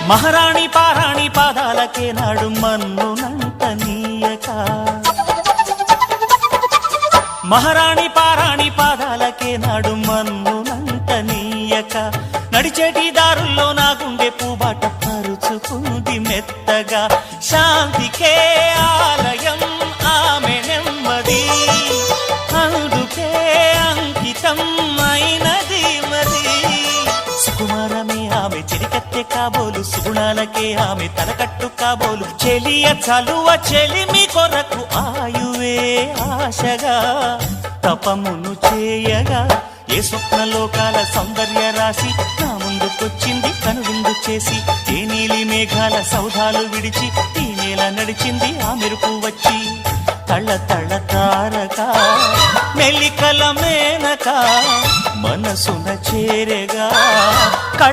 మహారాణి పారాణి పాదాలకే నాడు మన్నునంట నీయక మహారాణి పారాణి పాదాలకే నాడు మన్నునంట నీయక నడిచేటి దారుల్లో నా గుండె పూబాట పరుచుకుంది మెత్తగా శాంతికే ఆలయం ఆమె నెమ్మది అందుకే అంకితం అయినది మరి సుకుమారమే ఆమె చిరికత్తె కాబోలు సుగుణాలకే ఆమె తలకట్టు కాబోలు చెలియ చలువ చెలిమి కొరకు ఆయువే ఆశగా తపమును చేయగా ఏ స్వప్నలోకాల సౌందర్య రాశి నా ముందుకొచ్చింది కనువిందు చేసి ఏ నీలి మేఘాల సౌధాలు విడిచి ఈ నేల నడిచింది ఆ మెరుపు వచ్చి తళ్ళ తళ్ళ తారక మెల్లికల మేనక మనసున చేరగా